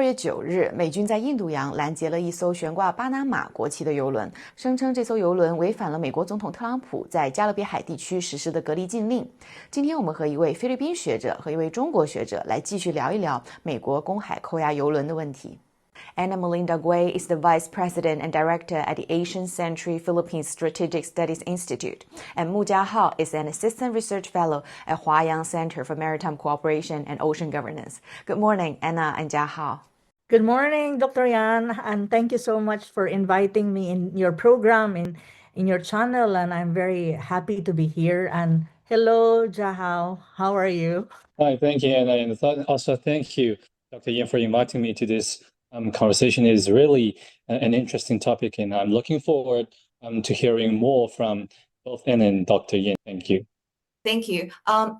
月9日，美军在印度洋拦截了一艘悬挂巴拿马国旗的邮轮，声称这艘邮轮违反了美国总统特朗普在加勒比海地区实施的隔离禁令。今天我们和一位菲律宾学者和一位中国学者来继续聊一聊美国公海扣押邮轮的问题。Malindog-Uy is the Vice President and Director at the Asian Century Philippines Strategic Studies Institute, and Mu Jiahao is an Assistant Research Fellow at Huayang Center for Maritime Cooperation and Ocean Governance. Good morning, Anna and Jiahao. Good morning, Dr. Yan, and thank you so much for inviting me in your program, in your channel, and I'm very happy to be here. And hello, Jiahao, how are you? Hi, thank you, Anna, and also thank you, Dr. Yan, for inviting me to this conversation. It is really an interesting topic, and I'm looking forward to hearing more from both Anna and Dr. Yan. Thank you. Thank you.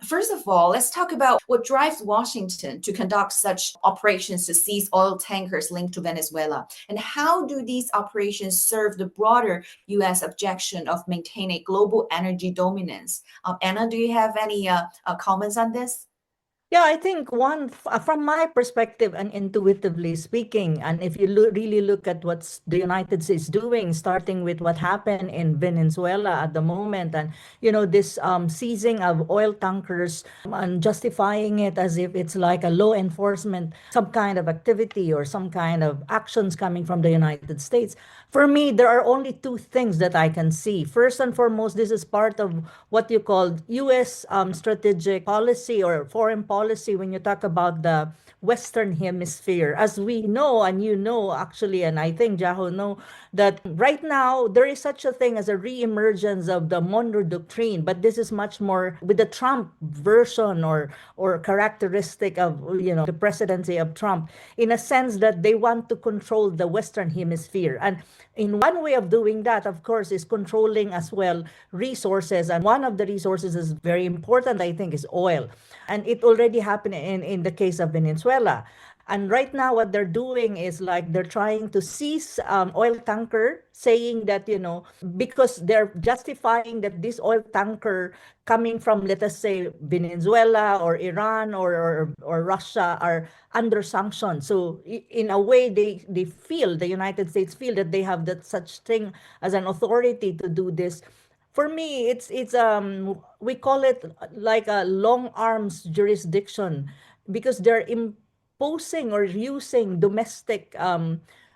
First of all, let's talk about what drives Washington to conduct such operations to seize oil tankers linked to Venezuela, and how do these operations serve the broader U.S. objection of maintaining global energy dominance? Anna, do you have any comments on this? Yeah, I think from my perspective and intuitively speaking, and if you really look at what the United States doing, starting with what happened in Venezuela at the moment, and this seizing of oil tankers and justifying it as if it's like a law enforcement, some kind of activity or some kind of actions coming from the United States. For me, there are only two things that I can see. First and foremost, this is part of what you call U.S. Strategic policy or foreign policy when you talk about the Western Hemisphere. As we know, and actually, and I think Jiahao know, that right now there is such a thing as a re-emergence of the Monroe Doctrine, but this is much more with the Trump version or characteristic of the presidency of Trump, in a sense that they want to control the Western Hemisphere. And in one way of doing that, of course, is controlling as well resources. And one of the resources is very important, I think, is oil. And it already happened in the case of Venezuela. And right now, what they're doing is like they're trying to seize oil tanker, saying that, because they're justifying that this oil tanker coming from, let us say, Venezuela or Iran or Russia are under sanctions. So in a way, they feel, the United States feel that they have that such thing as an authority to do this. For me, it's we call it like a long arms jurisdiction, because they're imposing or using domestic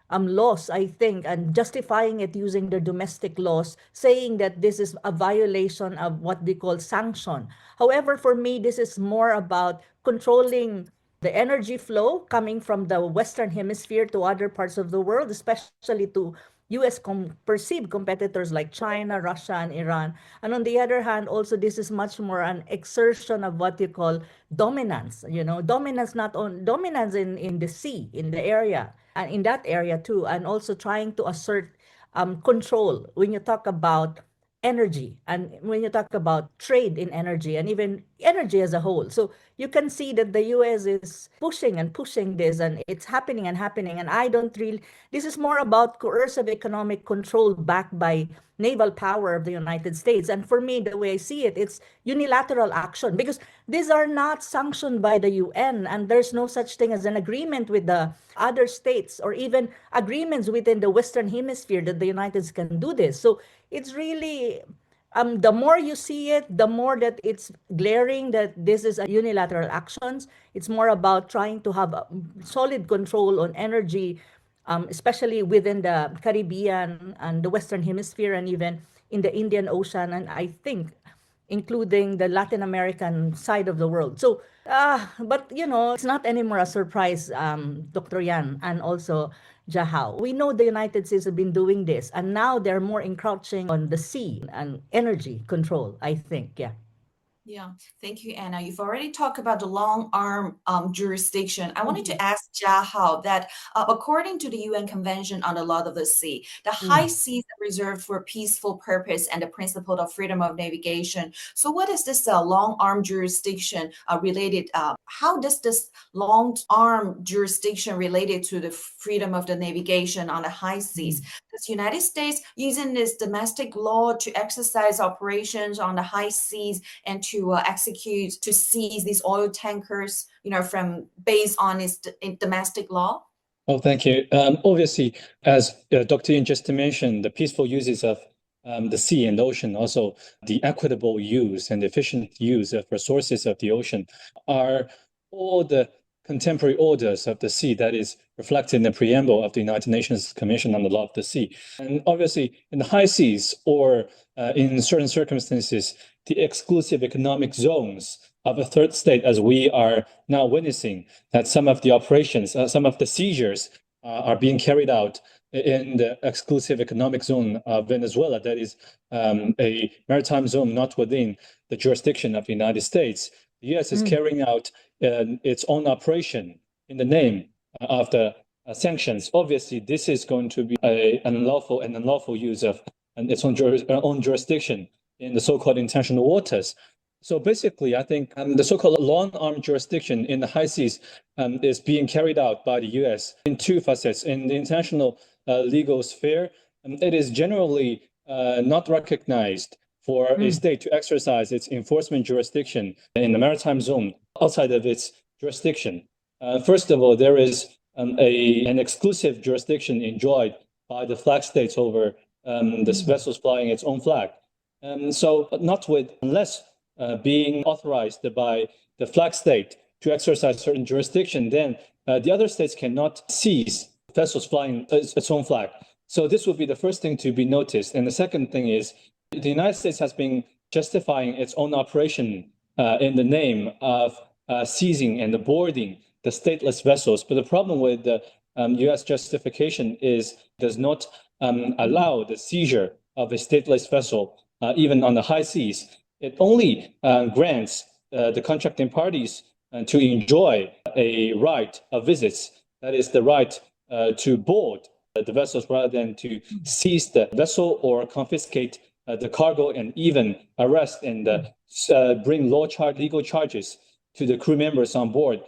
laws, I think, and justifying it using their domestic laws, saying that this is a violation of what they call sanction. However, for me, this is more about controlling the energy flow coming from the Western Hemisphere to other parts of the world, especially to U.S. perceived competitors like China, Russia, and Iran. And on the other hand, also this is much more an exertion of what you call dominance. Dominance dominance in the sea, in the area, and in that area too, and also trying to assert control when you talk about energy and when you talk about trade in energy and even energy as a whole. So you can see that the US is pushing and pushing this, and it's happening and happening. And I don't really, this is more about coercive economic control backed by naval power of the United States. And for me, the way I see it, it's unilateral action, because these are not sanctioned by the UN, and there's no such thing as an agreement with the other states or even agreements within the Western Hemisphere that the United States can do this. So it's really, the more you see it, the more that it's glaring that this is a unilateral actions. It's more about trying to have solid control on energy, especially within the Caribbean and the Western Hemisphere and even in the Indian Ocean, and I think including the Latin American side of the world. So, but it's not anymore a surprise, Dr. Yan and also Jiahao. We know the United States have been doing this, and now they're more encroaching on the sea and energy control, I think, yeah. Yeah, thank you, Anna. You've already talked about the long arm jurisdiction. I wanted to ask Jiahao that according to the UN Convention on the Law of the Sea, the high seas are reserved for peaceful purpose and the principle of freedom of navigation. So what is this long arm jurisdiction related? How does this long arm jurisdiction related to the freedom of the navigation on the high seas? Does the United States using this domestic law to exercise operations on the high seas and to seize these oil tankers, from based on its domestic law? Oh, thank you. Obviously, as Dr. Yin just mentioned, the peaceful uses of the sea and ocean, also the equitable use and efficient use of resources of the ocean, are all the contemporary orders of the sea that is reflected in the preamble of the United Nations Commission on the Law of the Sea. And obviously, in the high seas or in certain circumstances, the exclusive economic zones of a third state, as we are now witnessing, that some of the operations, some of the seizures are being carried out in the exclusive economic zone of Venezuela, that is a maritime zone not within the jurisdiction of the United States. The U.S. is carrying out its own operation in the name of the sanctions. Obviously, this is going to be an unlawful use of its own jurisdiction in the so-called intentional waters. So basically, I think the so-called long-arm jurisdiction in the high seas is being carried out by the U.S. in two facets. In the international legal sphere, it is generally not recognized for a state to exercise its enforcement jurisdiction in the maritime zone outside of its jurisdiction. First of all, there is an exclusive jurisdiction enjoyed by the flag states over the vessels flying its own flag. So unless being authorized by the flag state to exercise certain jurisdiction, then the other states cannot seize vessels flying its own flag. So this would be the first thing to be noticed. And the second thing is the United States has been justifying its own operation in the name of seizing and boarding the stateless vessels. But the problem with the U.S. justification is does not allow the seizure of a stateless vessel even on the high seas. It only grants the contracting parties to enjoy a right of visits, that is the right to board the vessels rather than to seize the vessel or confiscate the cargo and even arrest and bring legal charges to the crew members on board.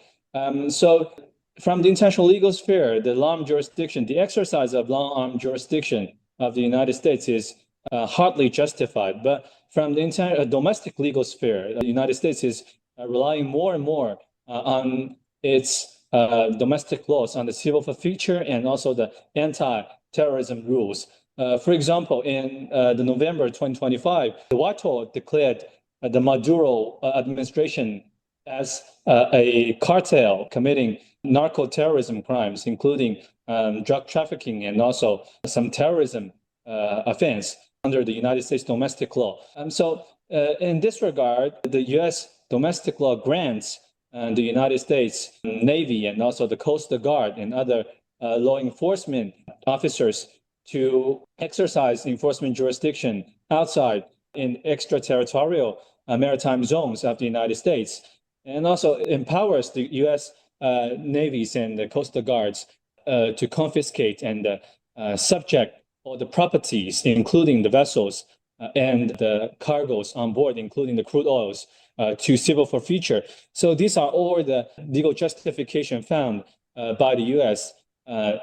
So from the international legal sphere, the long-arm jurisdiction, the exercise of long-arm jurisdiction of the United States is hardly justified. But from the entire domestic legal sphere, the United States is relying more and more on its domestic laws on the civil forfeiture and also the anti-terrorism rules. For example, in the November 2025, the Whitehall declared the Maduro administration as a cartel committing narco-terrorism crimes, including drug trafficking and also some terrorism offense under the United States domestic law. So in this regard, the U.S. domestic law grants the United States Navy and also the Coast Guard and other law enforcement officers to exercise enforcement jurisdiction outside in extraterritorial maritime zones of the United States, and also empowers the U.S. navies and the Coast Guards to confiscate and subject all the properties, including the vessels and the cargoes on board, including the crude oils, to civil forfeiture. So these are all the legal justification found by the U.S.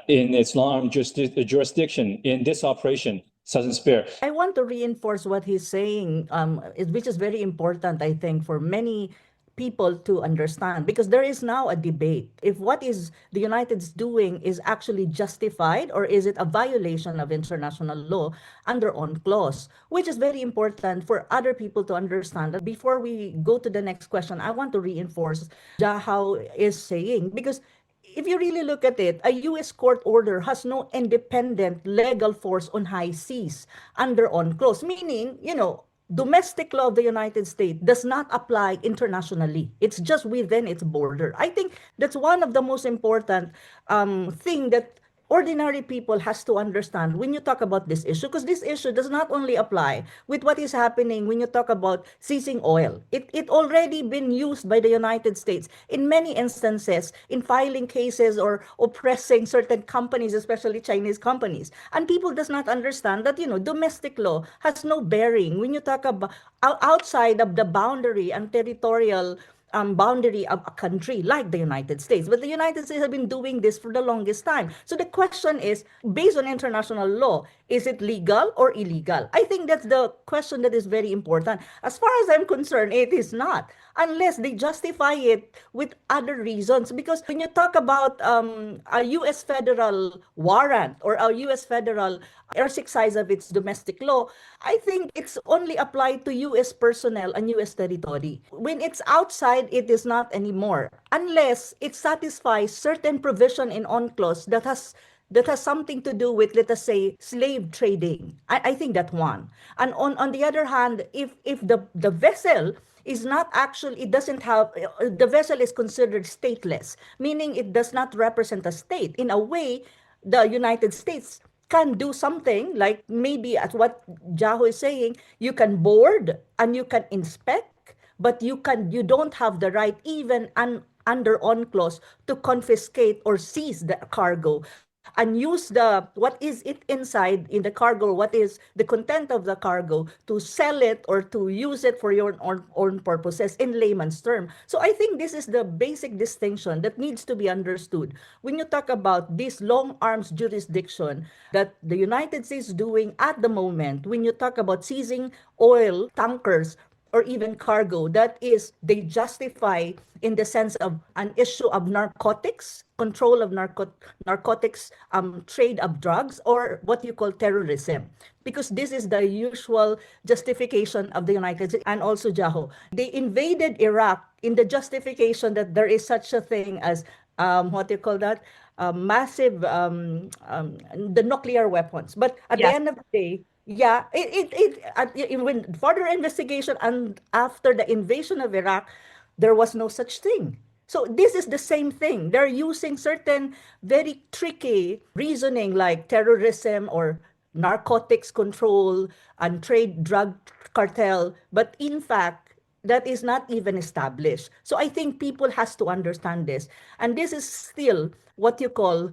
In its long-arm jurisdiction in this operation, Southern Spear. I want to reinforce what he's saying, which is very important, I think, for many people to understand, because there is now a debate if what is the United States doing is actually justified or is it a violation of international law under UNCLOS, which is very important for other people to understand. Before we go to the next question, I want to reinforce Jahao is saying, because if you really look at it, a U.S. court order has no independent legal force on high seas under UNCLOS, meaning, domestic law of the United States does not apply internationally. It's just within its border. I think that's one of the most important thing that ordinary people has to understand when you talk about this issue, because this issue does not only apply with what is happening when you talk about seizing oil. It already been used by the United States in many instances in filing cases or oppressing certain companies, especially Chinese companies. And people does not understand that, domestic law has no bearing when you talk about outside of the boundary and territorial boundary of a country like the United States. But the United States have been doing this for the longest time. So the question is, based on international law, Is it legal or illegal? I think that's the question that is very important. As far as I'm concerned, it is not, unless they justify it with other reasons. Because when you talk about a U.S. federal warrant or a U.S. federal exercise of its domestic law, I think it's only applied to U.S. personnel and U.S. territory. When it's outside, it is not anymore, unless it satisfies certain provision in UNCLOS that has something to do with, let us say, slave trading. I think that one. And on the other hand, if the vessel is not actually, it doesn't have, the vessel is considered stateless, meaning it does not represent a state. In a way, the United States can do something like maybe as what Jaho is saying, you can board and you can inspect, but you don't have the right even under UNCLOS to confiscate or seize the cargo and use what is it inside in the cargo, what is the content of the cargo, to sell it or to use it for your own purposes in layman's term. So I think this is the basic distinction that needs to be understood when you talk about this long arms jurisdiction that the United States is doing at the moment. When you talk about seizing oil tankers or even cargo, that is, they justify in the sense of an issue of narcotics, control of narcotics, trade of drugs, or what you call terrorism. Because this is the usual justification of the United States and also Jaho. They invaded Iraq in the justification that there is such a thing as, what do you call that? Massive, the nuclear weapons. But at the end of the day, yeah, when further investigation and after the invasion of Iraq, there was no such thing. So this is the same thing. They're using certain very tricky reasoning like terrorism or narcotics control and trade drug cartel, but in fact, that is not even established. So I think people has to understand this. And this is still what you call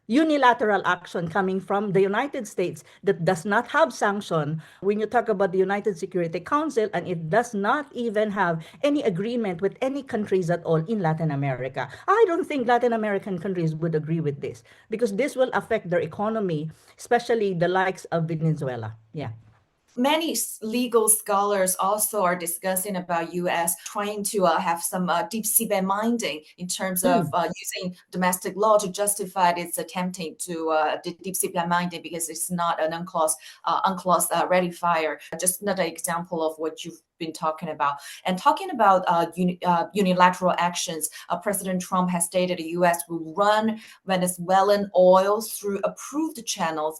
unilateral action coming from the United States that does not have sanction when you talk about the United Security Council, and it does not even have any agreement with any countries at all in Latin America. I don't think Latin American countries would agree with this because this will affect their economy, especially the likes of Venezuela. Yeah. Many legal scholars also are discussing about U.S. trying to have some deep seabed minding in terms of using domestic law to justify its attempting to deep seabed minding because it's not an unclosed ratifier. Just another example of what you've been talking about. And talking about unilateral actions, President Trump has stated the U.S. will run Venezuelan oil through approved channels.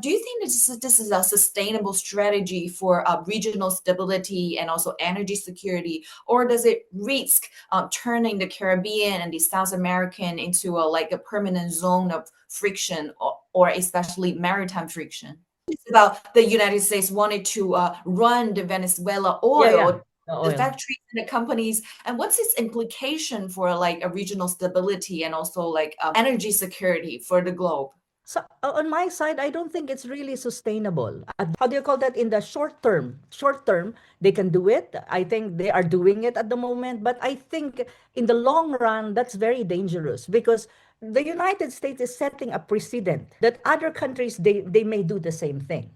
Do you think this is a sustainable strategy for regional stability and also energy security, or does it risk turning the Caribbean and the South American into a permanent zone of friction or especially maritime friction? It's about the United States wanted to run the Venezuela oil, the factories and the companies, and what's its implication for a regional stability and also energy security for the globe? So on my side, I don't think it's really sustainable. How do you call that in the short term? Short term, they can do it. I think they are doing it at the moment. But I think in the long run, that's very dangerous because the United States is setting a precedent that other countries, they may do the same thing.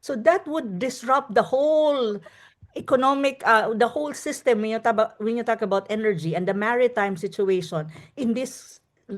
So that would disrupt the whole economic, the whole system when you talk about energy and the maritime situation in this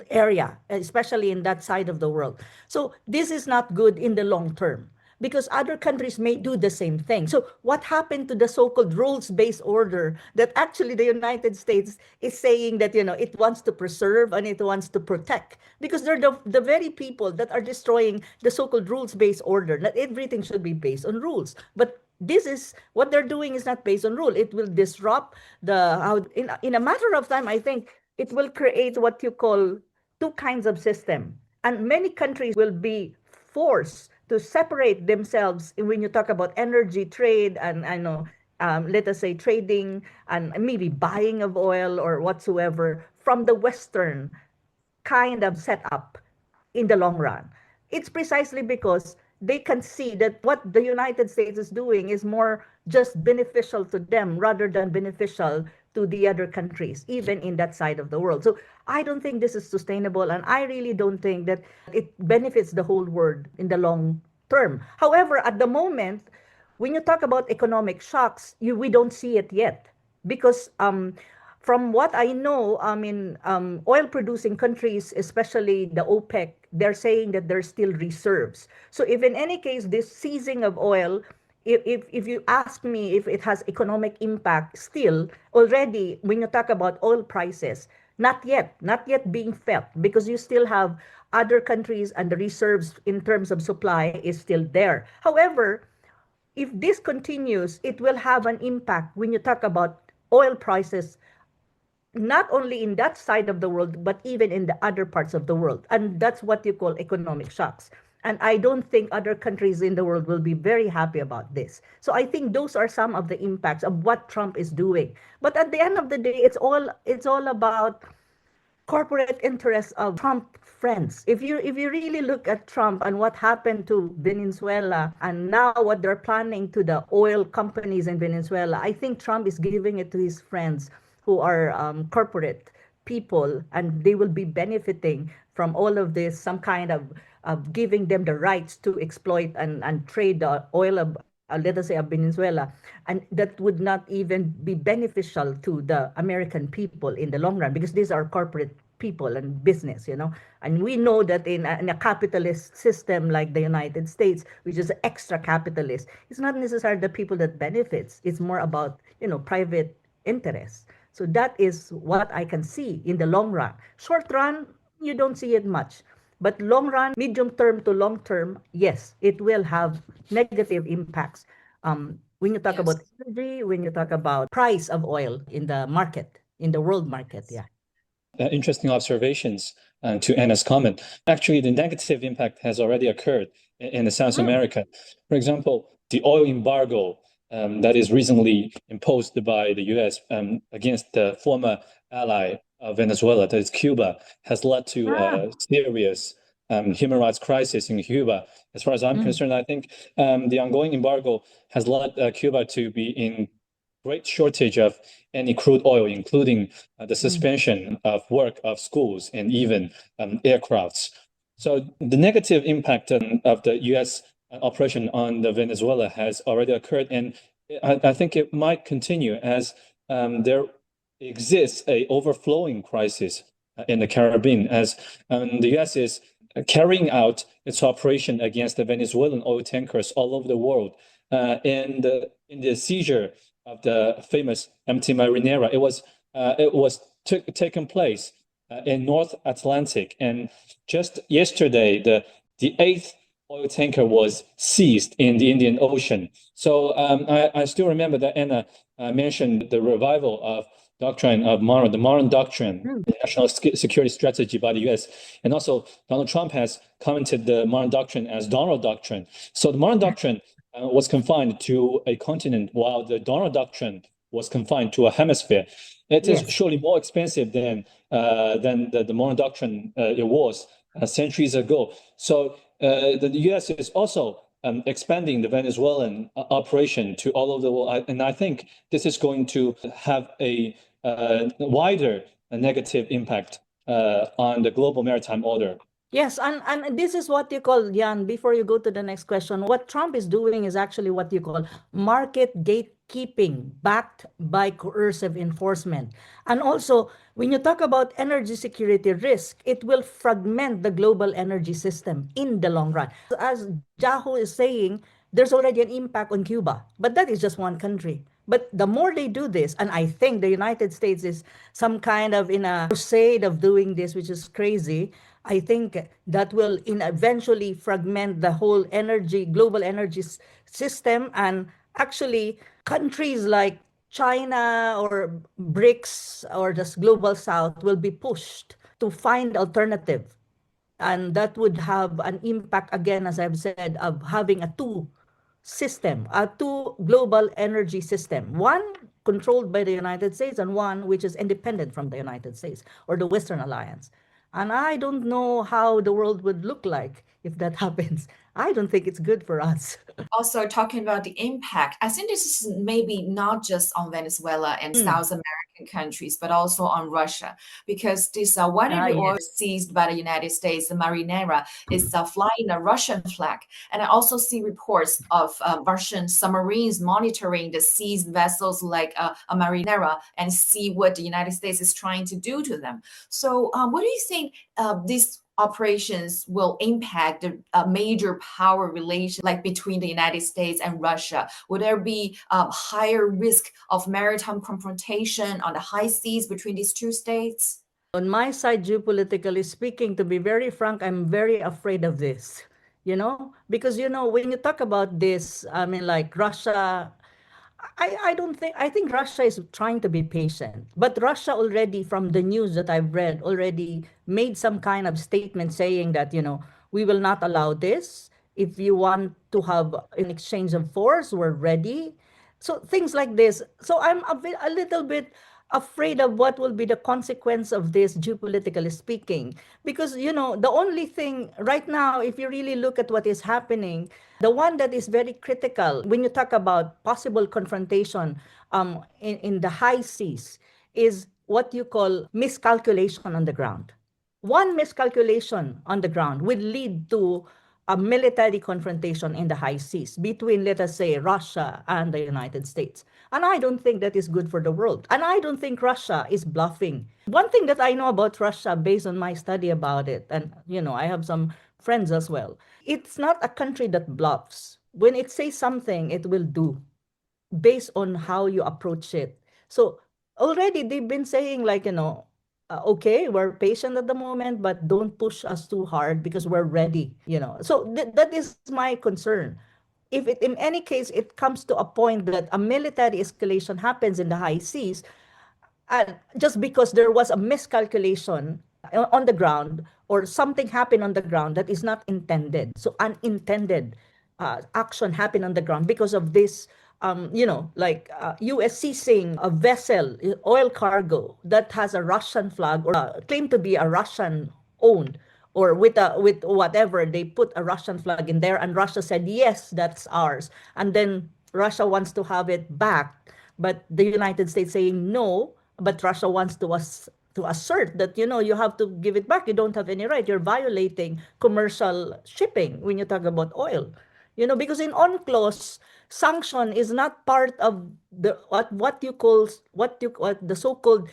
area, especially in that side of the world. So this is not good in the long term because other countries may do the same thing. So what happened to the so-called rules-based order that actually the United States is saying that, it wants to preserve and it wants to protect? Because they're the very people that are destroying the so-called rules-based order, that everything should be based on rules. But this is what they're doing is not based on rule. It will disrupt in a matter of time, I think it will create what you call two kinds of system. And many countries will be forced to separate themselves when you talk about energy trade and let us say trading and maybe buying of oil or whatsoever from the Western kind of setup in the long run. It's precisely because they can see that what the United States is doing is more just beneficial to them rather than beneficial to the other countries, even in that side of the world. So I don't think this is sustainable, and I really don't think that it benefits the whole world in the long term. However, at the moment, when you talk about economic shocks, we don't see it yet because from what I know, I mean, oil-producing countries, especially the OPEC, they're saying that there's still reserves. So if in any case, this seizing of oil, if you ask me if it has economic impact, still, already, when you talk about oil prices, not yet being felt because you still have other countries and the reserves in terms of supply is still there. However, if this continues, it will have an impact when you talk about oil prices, not only in that side of the world, but even in the other parts of the world. And that's what you call economic shocks. And I don't think other countries in the world will be very happy about this. So I think those are some of the impacts of what Trump is doing. But at the end of the day, it's all about corporate interests of Trump friends. If you really look at Trump and what happened to Venezuela and now what they're planning to the oil companies in Venezuela, I think Trump is giving it to his friends who are corporate people, and they will be benefiting from all of this, some kind of giving them the rights to exploit and trade the oil of, let us say, of Venezuela, and that would not even be beneficial to the American people in the long run because these are corporate people and business, and we know that in a capitalist system like the United States, which is extra capitalist, it's not necessarily the people that benefits. It's more about private interests. So that is what I can see in the long run. Short run, you don't see it much. But long run, medium term to long term, yes, it will have negative impacts. When you talk Yes. about energy, when you talk about price of oil in the market, in the world market, yeah. Interesting observations to Anna's comment. Actually, the negative impact has already occurred in South America. For example, the oil embargo that is recently imposed by the US against the former ally of Venezuela, that is Cuba, has led to a serious human rights crisis in Cuba. As far as I'm concerned, I think the ongoing embargo has led Cuba to be in great shortage of any crude oil, including the suspension of work of schools and even aircrafts. So the negative impact of the U.S. operation on the Venezuela has already occurred, and I think it might continue as there exists a overflowing crisis in the Caribbean, as the U.S. is carrying out its operation against the Venezuelan oil tankers all over the world. In the seizure of the famous MT Marinera, it was taken place in North Atlantic, and just yesterday the 8th oil tanker was seized in the Indian Ocean. So I still remember that Anna mentioned the revival of doctrine of Monroe, the Monroe Doctrine, the national security strategy by the U.S. And also Donald Trump has commented the Monroe Doctrine as Donroe Doctrine. So the Monroe Doctrine was confined to a continent, while the Donroe Doctrine was confined to a hemisphere. It is surely more expensive than the Monroe Doctrine it was centuries ago. So the U.S. is also expanding the Venezuelan operation to all over the world, and I think this is going to have a wider negative impact on the global maritime order. Yes, and this is what you call, Jan, before you go to the next question, what Trump is doing is actually what you call market gatekeeping backed by coercive enforcement. And also, when you talk about energy security risk, it will fragment the global energy system in the long run. As Jaho is saying, there's already an impact on Cuba, but that is just one country. But the more they do this, and I think the United States is some kind of in a crusade of doing this, which is crazy, I think that will eventually fragment the whole global energy system. And actually, countries like China or BRICS or just Global South will be pushed to find alternative. And that would have an impact, again, as I've said, of having a two global energy system, one controlled by the United States and one which is independent from the United States or the Western Alliance. And I don't know how the world would look like if that happens. I don't think it's good for us. Also talking about the impact, I think this is maybe not just on Venezuela and South America, African countries, but also on Russia, because this one of the oil seized by the United States, the Marinera, is flying a Russian flag. And I also see reports of Russian submarines monitoring the seized vessels like a Marinera and see what the United States is trying to do to them. So what do you think these operations will impact the major power relation like between the United States and Russia? Will there be higher risk of maritime confrontation on the high seas between these two states? On my side, geopolitically speaking, to be very frank, I'm very afraid of this, because, when you talk about this, I mean, like Russia, I think Russia is trying to be patient, but Russia already, from the news that I've read, already made some kind of statement saying that, we will not allow this. If you want to have an exchange of force, we're ready. So things like this. So I'm a little bit afraid of what will be the consequence of this, geopolitically speaking, because the only thing right now, if you really look at what is happening, the one that is very critical when you talk about possible confrontation in the high seas is what you call miscalculation on the ground. One miscalculation on the ground will lead to a military confrontation in the high seas between, let us say, Russia and the United States. And I don't think that is good for the world. And I don't think Russia is bluffing. One thing that I know about Russia, based on my study about it, and I have some friends as well, it's not a country that bluffs. When it says something, it will do, based on how you approach it. So already they've been saying, like, okay, we're patient at the moment, but don't push us too hard because we're ready, So that is my concern. If it, in any case, it comes to a point that a military escalation happens in the high seas, just because there was a miscalculation on the ground or something happened on the ground that is not intended. So unintended action happened on the ground because of this, U.S. seizing a vessel, oil cargo that has a Russian flag or claimed to be a Russian owned, or with whatever, they put a Russian flag in there, and Russia said, yes, that's ours. And then Russia wants to have it back, but the United States saying no, but Russia wants to assert that, you have to give it back. You don't have any right. You're violating commercial shipping when you talk about oil. Because in UNCLOS, sanction is not part of the what the so-called.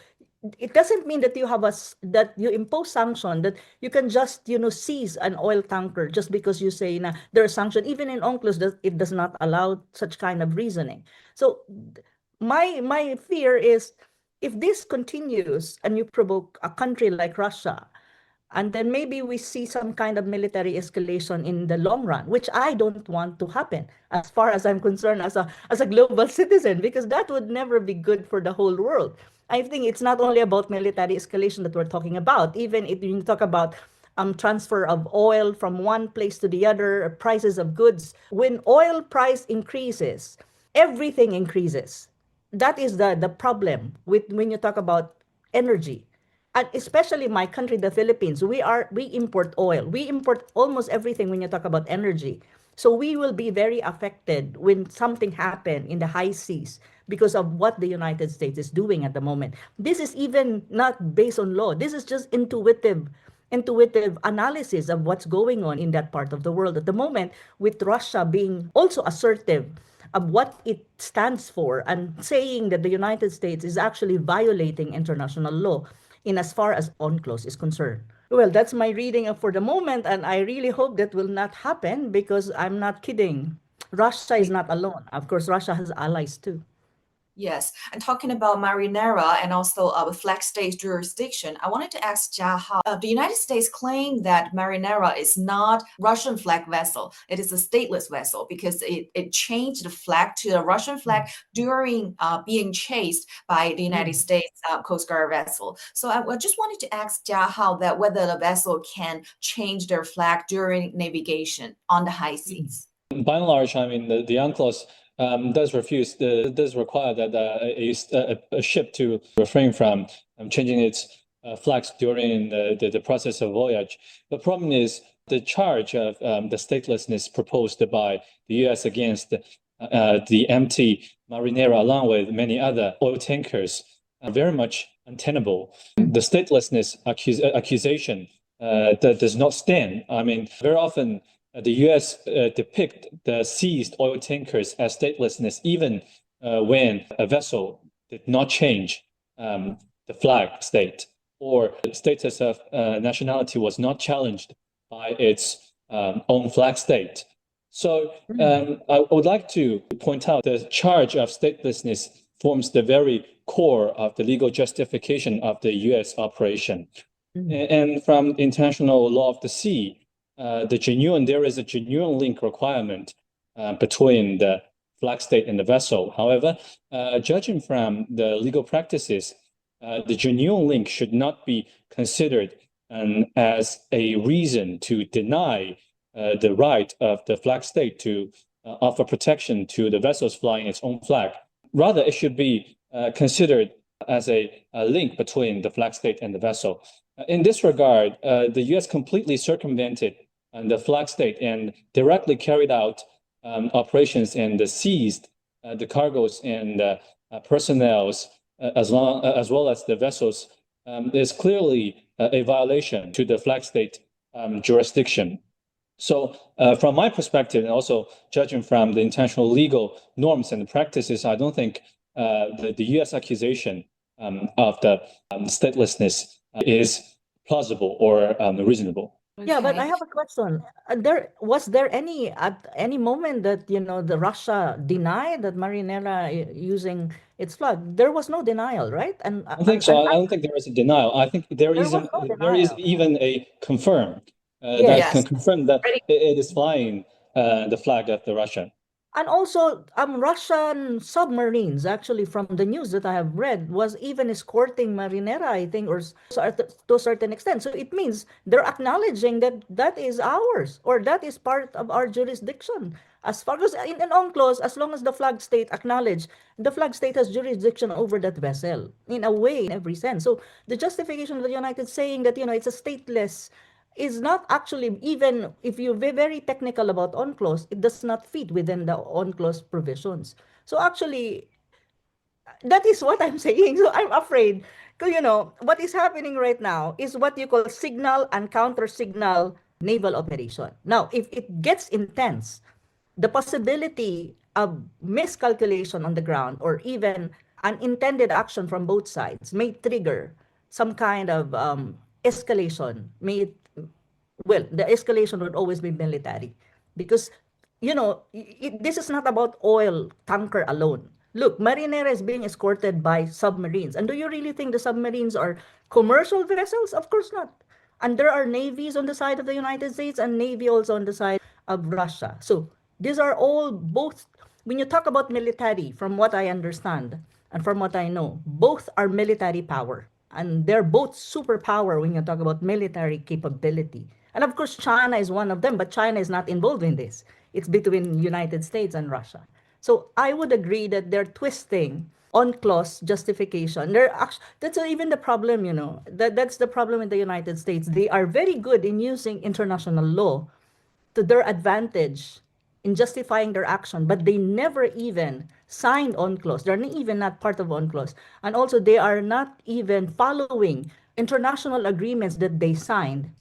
It doesn't mean that that you impose sanction, that you can just seize an oil tanker just because you say there are sanctions. Even in UNCLOS, it does not allow such kind of reasoning. So my fear is, if this continues and you provoke a country like Russia, and then maybe we see some kind of military escalation in the long run, which I don't want to happen, as far as I'm concerned, as a global citizen, because that would never be good for the whole world. I think it's not only about military escalation that we're talking about. Even if you talk about transfer of oil from one place to the other, prices of goods. When oil price increases, everything increases. That is the problem when you talk about energy. And especially my country, the Philippines, we import oil. We import almost everything when you talk about energy. So we will be very affected when something happens in the high seas because of what the United States is doing at the moment. This is even not based on law. This is just intuitive analysis of what's going on in that part of the world at the moment, with Russia being also assertive of what it stands for and saying that the United States is actually violating international law in as far as UNCLOS is concerned. Well, that's my reading for the moment, and I really hope that will not happen, because I'm not kidding. Russia is not alone. Of course, Russia has allies too. Yes, and talking about Marinera and also flag state jurisdiction, I wanted to ask Jiahao. The United States claimed that Marinera is not Russian flag vessel. It is a stateless vessel because it changed the flag to a Russian flag during being chased by the United States Coast Guard vessel. So I just wanted to ask Jiahao that whether the vessel can change their flag during navigation on the high seas. By and large, I mean, the UNCLOS does require that a ship to refrain from changing its flags during the process of voyage. The problem is the charge of the statelessness proposed by the U.S. against the empty Marinera, along with many other oil tankers, very much untenable. The statelessness accusation that does not stand. I mean, very often the U.S. Depict the seized oil tankers as statelessness, even when a vessel did not change the flag state, or the status of nationality was not challenged by its own flag state. So I would like to point out the charge of statelessness forms the very core of the legal justification of the U.S. operation. And from international law of the sea, there is a genuine link requirement between the flag state and the vessel. However, judging from the legal practices, the genuine link should not be considered as a reason to deny the right of the flag state to offer protection to the vessels flying its own flag. Rather, it should be considered as a link between the flag state and the vessel. In this regard, the U.S. completely circumvented the flag state and directly carried out operations and seized the cargoes and personnel as well as the vessels. Is clearly a violation to the flag state jurisdiction. So from my perspective, and also judging from the international legal norms and practices, I don't think the U.S. accusation of the statelessness is plausible or reasonable. Yeah, but I have a question. Was there any at any moment that the Russia denied that Marinera using its flag? There was no denial, right? And I don't think so. I don't think there is a denial. I think there is even a confirm that can confirm that it is flying the flag of the Russia. And also, Russian submarines, actually, from the news that I have read, was even escorting Marinera, I think, or to a certain extent. So it means they're acknowledging that that is ours, or that is part of our jurisdiction. As far as in an UNCLOS, as long as the flag state acknowledge, the flag state has jurisdiction over that vessel, in a way, in every sense. So the justification of the United saying that, it's a stateless is not actually, even if you're very technical about UNCLOS, it does not fit within the UNCLOS provisions. So actually, that is what I'm saying. So I'm afraid, what is happening right now is what you call signal and counter-signal naval operation. Now, if it gets intense, the possibility of miscalculation on the ground or even unintended action from both sides may trigger some kind of escalation. The escalation would always be military because, this is not about oil tanker alone. Look, Marinera is being escorted by submarines. And do you really think the submarines are commercial vessels? Of course not. And there are navies on the side of the United States and navy also on the side of Russia. So these are all both, when you talk about military, from what I understand and from what I know, both are military power. And they're both superpower when you talk about military capability. And of course, China is one of them, but China is not involved in this. It's between United States and Russia. So I would agree that they're twisting UNCLOS justification. That's even the problem, that's the problem in the United States. They are very good in using international law to their advantage in justifying their action, but they never even signed UNCLOS. They're even not part of UNCLOS. And also, they are not even following international agreements that they signed.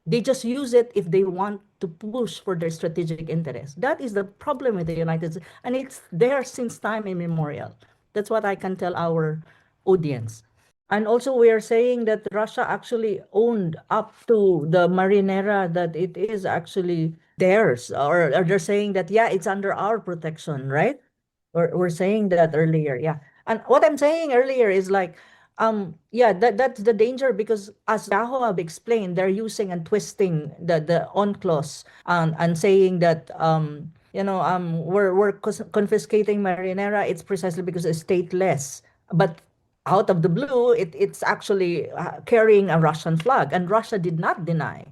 They just use it if they want to push for their strategic interest. That is the problem with the United States. And it's there since time immemorial. That's what I can tell our audience. And also, we are saying that Russia actually owned up to the Marinera, that it is actually theirs. Or they're saying that, yeah, it's under our protection, right? We're saying that earlier, yeah. And what I'm saying earlier is like, that's the danger, because as Yahoo have explained, they're using and twisting the UNCLOS and saying that we're confiscating Marinera. It's precisely because it's stateless, but out of the blue, it's actually carrying a Russian flag, and Russia did not deny.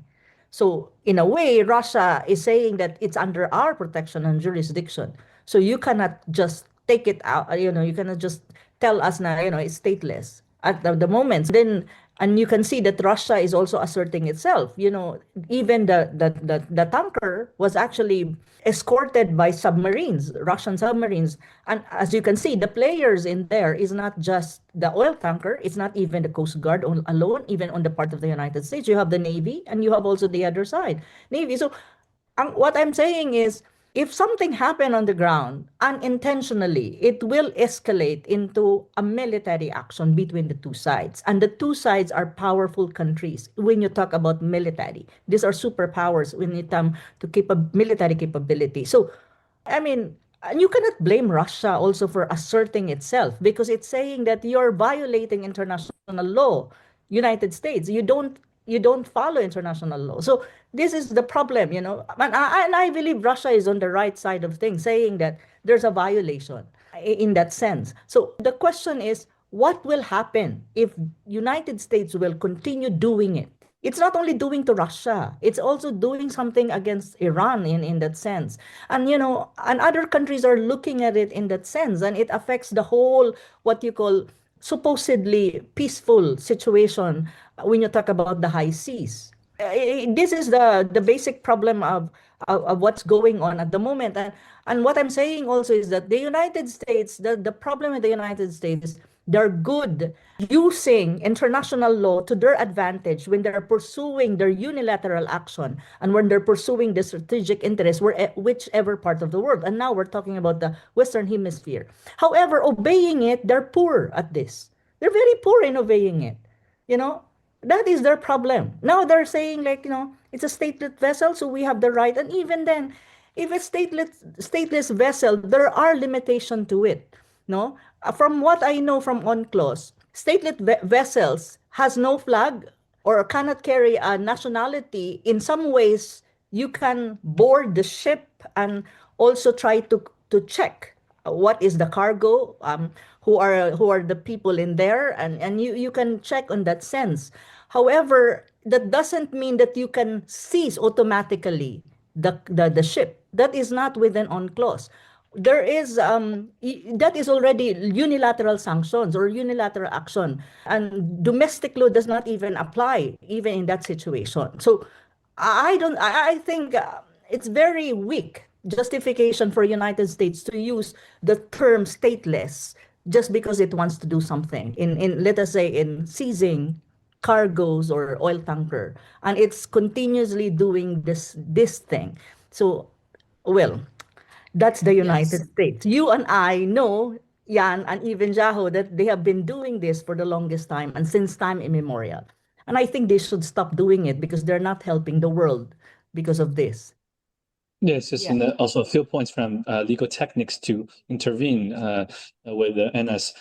So in a way, Russia is saying that it's under our protection and jurisdiction. So you cannot just take it out. You cannot just tell us now, it's stateless. at the moment. Then, and you can see that Russia is also asserting itself. Even the tanker was actually escorted by submarines, Russian submarines. And as you can see, the players in there is not just the oil tanker, it's not even the Coast Guard alone, even on the part of the United States. You have the Navy, and you have also the other side, Navy. So what I'm saying is, if something happened on the ground unintentionally, it will escalate into a military action between the two sides. And the two sides are powerful countries. When you talk about military, these are superpowers when it comes to military capability. So, I mean, and you cannot blame Russia also for asserting itself, because it's saying that you're violating international law. United States, you don't follow international law. So this is the problem, and I believe Russia is on the right side of things, saying that there's a violation in that sense. So the question is, what will happen if United States will continue doing it? It's not only doing to Russia, it's also doing something against Iran in that sense. And and other countries are looking at it in that sense, and it affects the whole, what you call, supposedly peaceful situation when you talk about the high seas. This is the basic problem of what's going on at the moment. And what I'm saying also is that the United States, the problem with the United States is they're good using international law to their advantage when they're pursuing their unilateral action and when they're pursuing the strategic interest, whichever part of the world. And now we're talking about the Western Hemisphere. However, obeying it, they're poor at this. They're very poor in obeying it. That is their problem. Now they're saying, like, it's a stateless vessel, so we have the right. And even then, if it's stateless vessel, there are limitations to it. No, from what I know from UNCLOS, stateless vessels has no flag or cannot carry a nationality. In some ways, you can board the ship and also try to check what is the cargo, who are the people in there, and you can check on that sense. However, that doesn't mean that you can seize automatically the ship. That is not within UNCLOS. There is that is already unilateral sanctions or unilateral action, and domestic law does not even apply even in that situation. So I think it's very weak justification for United States to use the term stateless just because it wants to do something in let us say in seizing cargoes or oil tanker, and it's continuously doing this thing. So, well, that's the United Yes. States. You and I know, Yan and even Jaho, that they have been doing this for the longest time and since time immemorial. And I think they should stop doing it because they're not helping the world because of this. Yes, just Yeah. also a few points from legal techniques to intervene with Anna's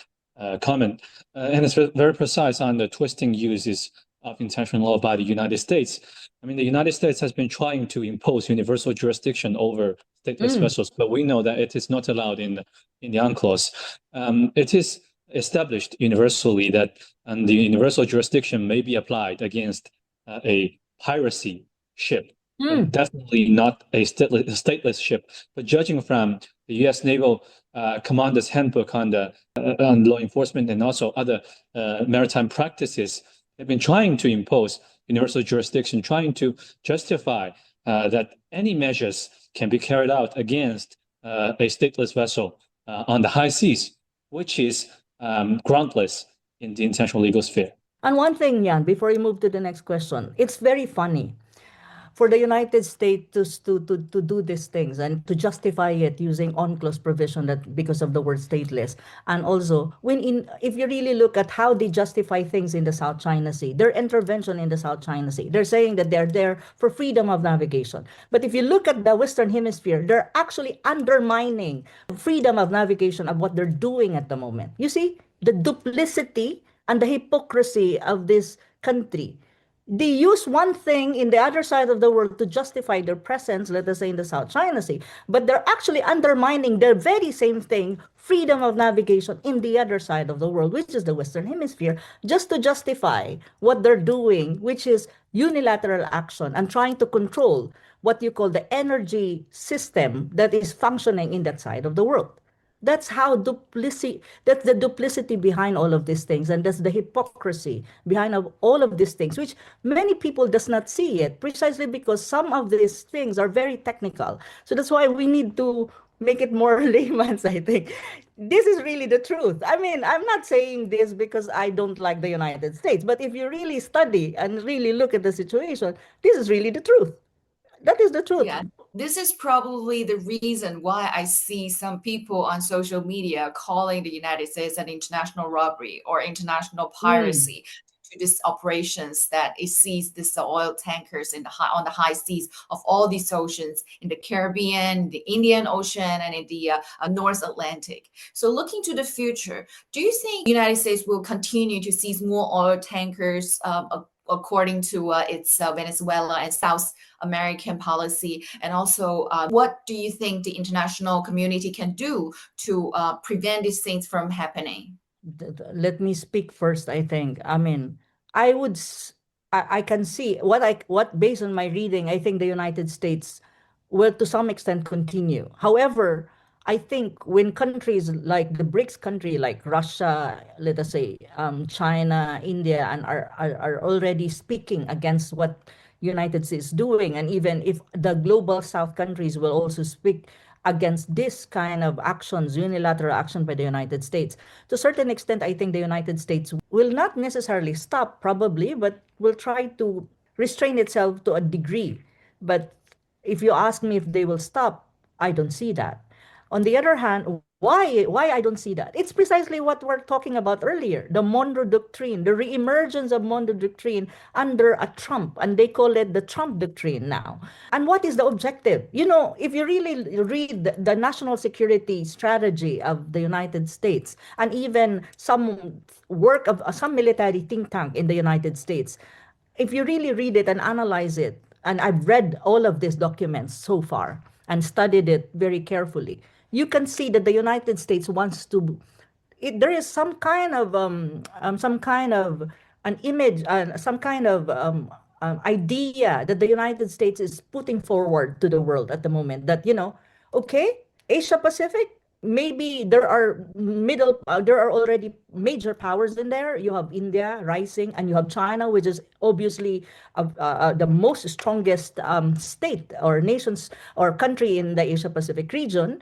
comment. Anna's very precise on the twisting uses of international law by the United States. I mean, the United States has been trying to impose universal jurisdiction over stateless vessels, but we know that it is not allowed in the UNCLOS. It is established universally that the universal jurisdiction may be applied against a piracy ship. Definitely not a stateless ship. But judging from the U.S. Naval Commander's Handbook on law enforcement and also other maritime practices, they've been trying to impose universal jurisdiction, trying to justify that any measures can be carried out against a stateless vessel on the high seas, which is groundless in the international legal sphere. And one thing, Yan, before you move to the next question, it's very funny for the United States to do these things and to justify it using on-clause provision that because of the word stateless. And also, if you really look at how they justify things in the South China Sea, their intervention in the South China Sea, they're saying that they're there for freedom of navigation. But if you look at the Western Hemisphere, they're actually undermining freedom of navigation of what they're doing at the moment. You see, the duplicity and the hypocrisy of this country. They use one thing in the other side of the world to justify their presence, let us say in the South China Sea, but they're actually undermining the very same thing, freedom of navigation, in the other side of the world, which is the Western Hemisphere, just to justify what they're doing, which is unilateral action and trying to control what you call the energy system that is functioning in that side of the world. That's that's the duplicity behind all of these things, and that's the hypocrisy behind all of these things, which many people does not see it, precisely because some of these things are very technical. So that's why we need to make it more layman's, I think. This is really the truth. I mean, I'm not saying this because I don't like the United States, but if you really study and really look at the situation, this is really the truth. That is the truth. Yeah, this is probably the reason why I see some people on social media calling the United States an international robbery or international piracy to these operations that it sees these oil tankers on the high seas of all these oceans in the Caribbean, the Indian Ocean, and in the North Atlantic. So looking to the future, do you think the United States will continue to seize more oil tankers according to its Venezuela and South American policy? And also, what do you think the international community can do to prevent these things from happening? Let me speak first, I think. I mean, I can see what based on my reading, I think the United States will to some extent continue. However, I think when countries like the BRICS country, like Russia, let us say, China, India, and are already speaking against what United States is doing, and even if the global South countries will also speak against this kind of actions, unilateral action by the United States. To a certain extent, I think the United States will not necessarily stop, probably, but will try to restrain itself to a degree. But if you ask me if they will stop, I don't see that. On the other hand, why I don't see that? It's precisely what we're talking about earlier, the Monroe Doctrine, the reemergence of Monroe Doctrine under a Trump, and they call it the Trump Doctrine now. And what is the objective? You know, if you really read the national security strategy of the United States, and even some work of some military think tank in the United States, if you really read it and analyze it, and I've read all of these documents so far and studied it very carefully, you can see that the United States wants to. There is some kind of an image, some kind of idea that the United States is putting forward to the world at the moment. That okay, Asia Pacific. Maybe there are already major powers in there. You have India rising, and you have China, which is obviously the most strongest state or nations or country in the Asia Pacific region.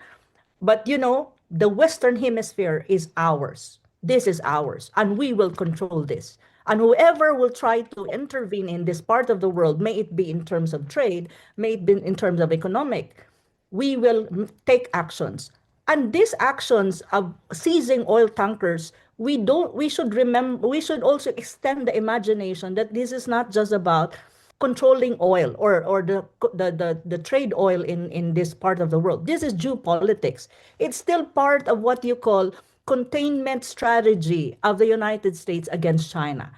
But the Western Hemisphere is ours. This is ours, and we will control this. And whoever will try to intervene in this part of the world, may it be in terms of trade, may it be in terms of economic, we will take actions. And these actions of seizing oil tankers, we should also extend the imagination that this is not just about controlling oil or the trade oil in this part of the world. This is geopolitics. It's still part of what you call containment strategy of the United States against China.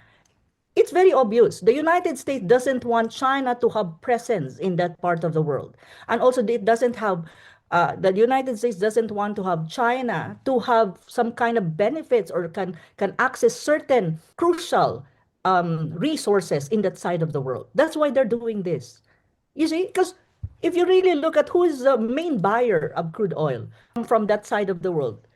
It's very obvious. The United States doesn't want China to have presence in that part of the world. And also it doesn't have the United States doesn't want to have China to have some kind of benefits or can access certain crucial resources in that side of the world. That's why they're doing this. You see, because if you really look at who is the main buyer of crude oil from that side of the world,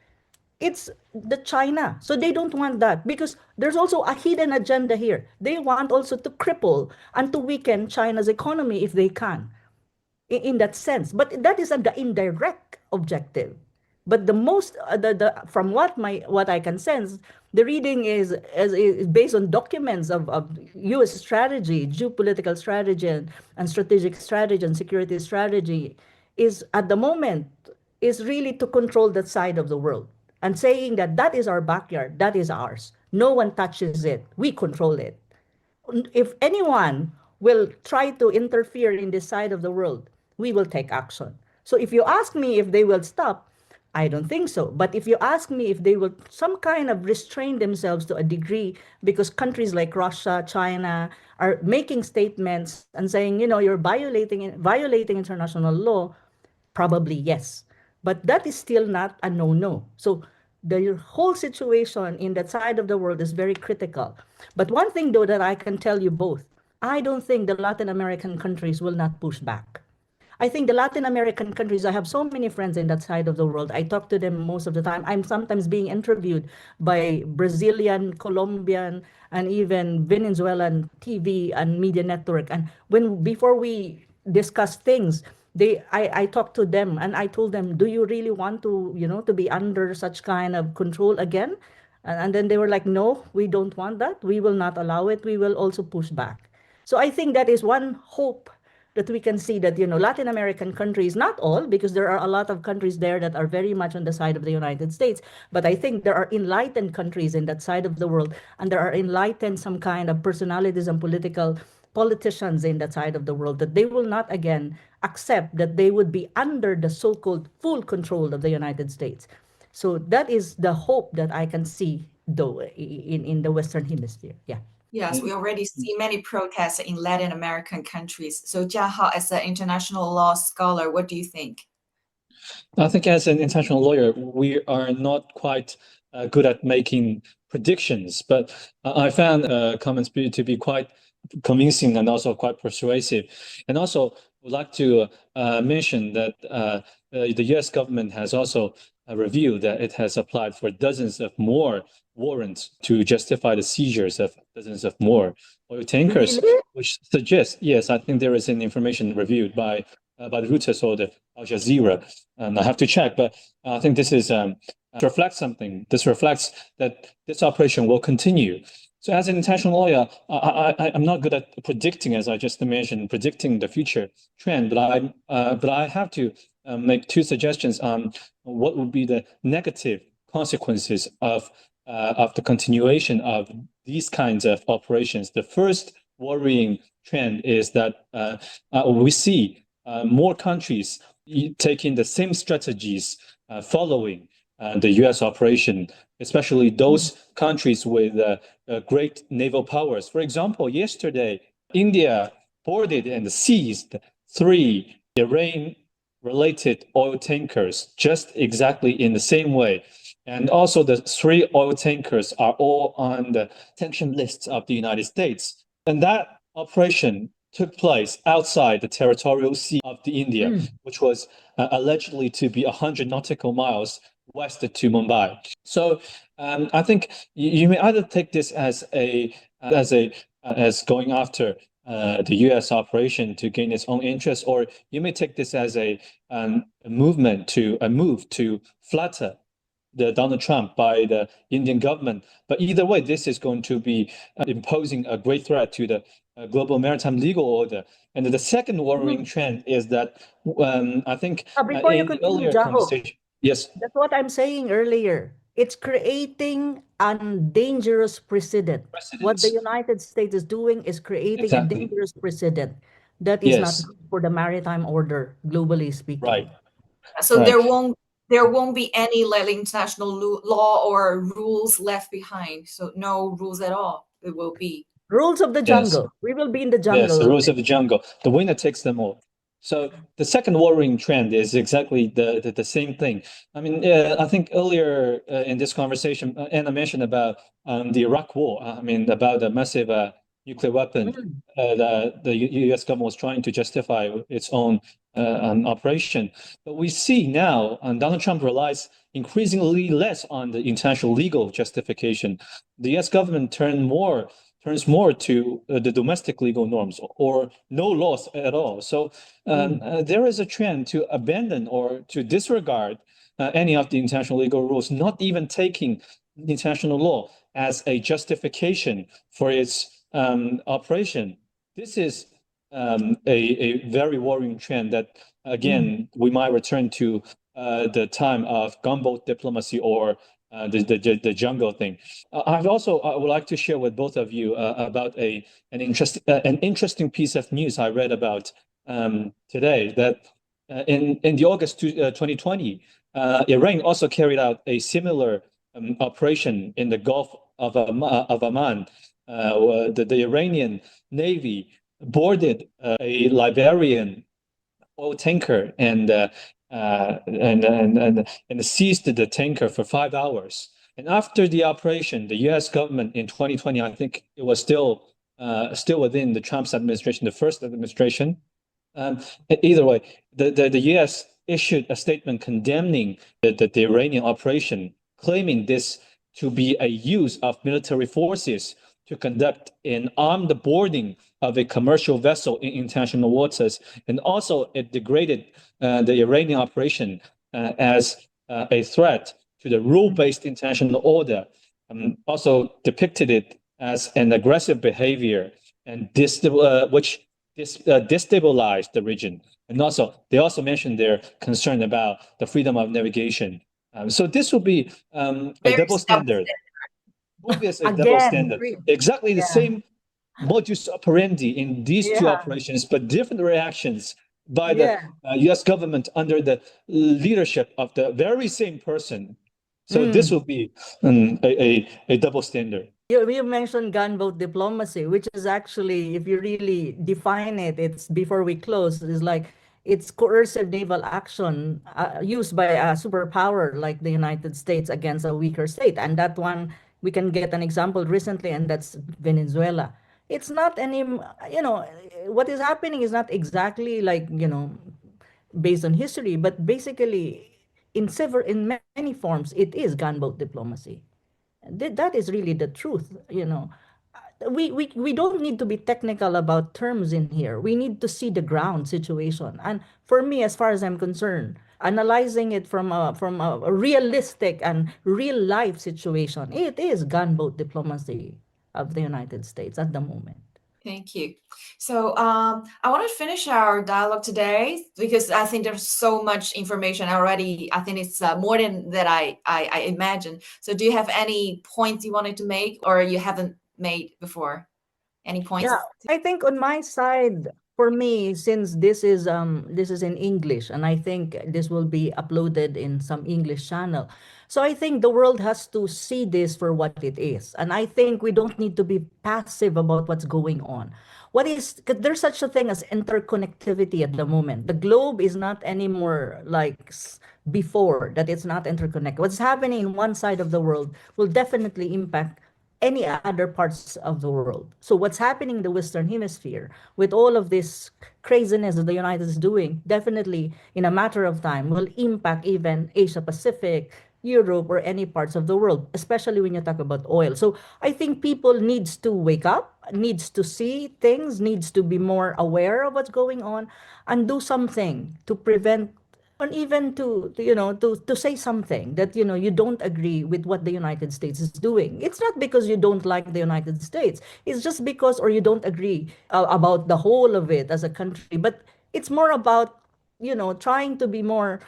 it's the China. So they don't want that because there's also a hidden agenda here. They want also to cripple and to weaken China's economy if they can, in that sense. But that is the indirect objective. But the most, from what I can sense, the reading is based on documents of U.S. strategy, geopolitical strategy, and strategic strategy and security strategy, is at the moment is really to control that side of the world and saying that is our backyard, that is ours. No one touches it. We control it. If anyone will try to interfere in this side of the world, we will take action. So if you ask me if they will stop, I don't think so. But if you ask me if they will some kind of restrain themselves to a degree, because countries like Russia, China are making statements and saying, you're violating international law, probably yes. But that is still not a no-no. So the whole situation in that side of the world is very critical. But one thing, though, that I can tell you both, I don't think the Latin American countries will not push back. I think the Latin American countries, I have so many friends in that side of the world. I talk to them most of the time. I'm sometimes being interviewed by Brazilian, Colombian, and even Venezuelan TV and media network. And before we discuss things, I talked to them and I told them, do you really want to, to be under such kind of control again? And then they were like, no, we don't want that. We will not allow it. We will also push back. So I think that is one hope that we can see that, Latin American countries, not all, because there are a lot of countries there that are very much on the side of the United States. But I think there are enlightened countries in that side of the world, and there are enlightened some kind of personalities and politicians in that side of the world, that they will not again accept that they would be under the so-called full control of the United States. So that is the hope that I can see, though, in the Western Hemisphere. Yeah. Yes, we already see many protests in Latin American countries. So Jiahao, as an international law scholar, what do you think? I think as an international lawyer, we are not quite good at making predictions, but I found comments to be quite convincing and also quite persuasive. And also would like to mention that the US government has also revealed that it has applied for dozens of more warrants to justify the seizures of dozens of more oil tankers, Really? which suggests, yes, I think there is an information reviewed by the Reuters or the Al Jazeera, and I have to check, but I think this is reflects something. This reflects that this operation will continue. So as an international lawyer, I'm not good at predicting, as I just mentioned, predicting the future trend, but I have to make two suggestions on what would be the negative consequences of the continuation of these kinds of operations. The first worrying trend is that we see more countries taking the same strategies following the US operation, especially those countries with great naval powers. For example, yesterday, India boarded and seized 3 Iran-related oil tankers just exactly in the same way. And also the 3 oil tankers are all on the sanction lists of the United States. And that operation took place outside the territorial sea of the India, which was allegedly to be 100 nautical miles west to Mumbai. So I think you may either take this as going after the U.S. operation to gain its own interest, or you may take this as a move to flatter the Donald Trump by the Indian government. But either way, this is going to be imposing a great threat to the global maritime legal order. And the second worrying trend is that I think Before you in the continue, earlier Jaho, conversation, yes, that's what I'm saying earlier. It's creating a dangerous precedent. What the precedents. United States is doing is creating a Exactly. dangerous precedent that is not Yes, good for the maritime order, globally speaking. right, So right. there won't be any like international law or rules left behind. So no rules at all. It will be. Rules of the Yes. jungle. We will be in the Yes, jungle. the rules of the jungle. The winner takes them all. So the second worrying trend is exactly the same thing. I mean, I think earlier in this conversation, Anna mentioned about the Iraq War. I mean, about the massive nuclear weapon the U.S. government was trying to justify its own operation. But we see now Donald Trump relies increasingly less on the international legal justification. The U.S. government turns more to the domestic legal norms or no laws at all. So there is a trend to abandon or to disregard any of the international legal rules, not even taking international law as a justification for its operation. This is a very worrying trend that, again, we might return to the time of gunboat diplomacy or the jungle thing. I would like to share with both of you about an interesting piece of news I read about today. That in the August 2020, Iran also carried out a similar operation in the Gulf of Oman. The Iranian Navy boarded a Liberian oil tanker and seized the tanker for 5 hours. And after the operation, the U.S. government in 2020, I think it was still within the Trump's administration, the first administration, Either way, the U.S. issued a statement condemning the Iranian operation, claiming this to be a use of military forces to conduct an armed boarding of a commercial vessel in international waters, and also it degraded the Iranian operation as a threat to the rule-based international order, also depicted it as an aggressive behavior and which destabilized the region. And also, they also mentioned their concern about the freedom of navigation. So this will be a Very double standard. Obviously, a double Again, standard. Exactly the yeah, same modus operandi in these two yeah, operations, but different reactions by the yeah. U.S. government under the leadership of the very same person. So this will be a double standard. You mentioned gunboat diplomacy, which is actually, if you really define it, it's before we close, is like it's coercive naval action used by a superpower like the United States against a weaker state. And that one, we can get an example recently, and that's Venezuela. It's not any, what is happening is not exactly like, based on history, but basically in many forms, it is gunboat diplomacy. That is really the truth. We don't need to be technical about terms in here. We need to see the ground situation. And for me, as far as I'm concerned, analyzing it from a realistic and real life situation, it is gunboat diplomacy of the United States at the moment. Thank you. So I want to finish our dialogue today because I think there's so much information already. I think it's more than that I imagined. So do you have any points you wanted to make or you haven't made before? Any points? Yeah, I think on my side, for me, since this is in English, and I think this will be uploaded in some English channel. So I think the world has to see this for what it is. And I think we don't need to be passive about what's going on. 'Cause there's such a thing as interconnectivity at the moment. The globe is not anymore like before, that it's not interconnected. What's happening in one side of the world will definitely impact any other parts of the world. So what's happening in the Western Hemisphere with all of this craziness that the United States is doing, definitely in a matter of time will impact even Asia Pacific, Europe, or any parts of the world, especially when you talk about oil. So I think people needs to wake up, needs to see things, needs to be more aware of what's going on and do something to prevent, and even to say something that you don't agree with what the United States is doing. It's not because you don't like the United States. It's just because, or you don't agree about the whole of it as a country. But it's more about trying to be more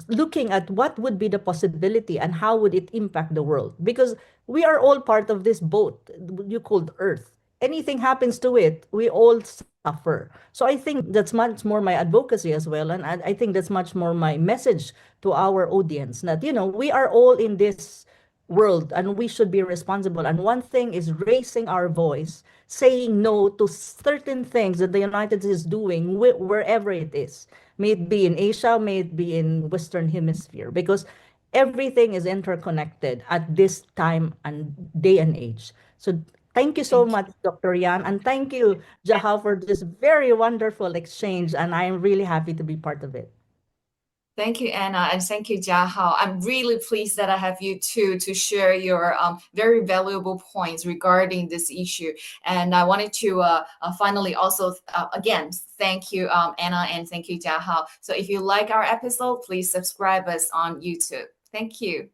looking at what would be the possibility and how would it impact the world, because we are all part of this boat you called Earth. Anything happens to it, we all suffer. So I think that's much more my advocacy as well. And I think that's much more my message to our audience that, we are all in this world and we should be responsible. And one thing is raising our voice, saying no to certain things that the United States is doing wherever it is. May it be in Asia, may it be in Western Hemisphere, because everything is interconnected at this time and day and age. So thank you so much, Dr. Yan, and thank you, Jaha, for this very wonderful exchange, and I'm really happy to be part of it. Thank you, Anna, and thank you, Jiahao. I'm really pleased that I have you two to share your very valuable points regarding this issue. And I wanted to finally also, again, thank you, Anna, and thank you, Jiahao. So if you like our episode, please subscribe us on YouTube. Thank you.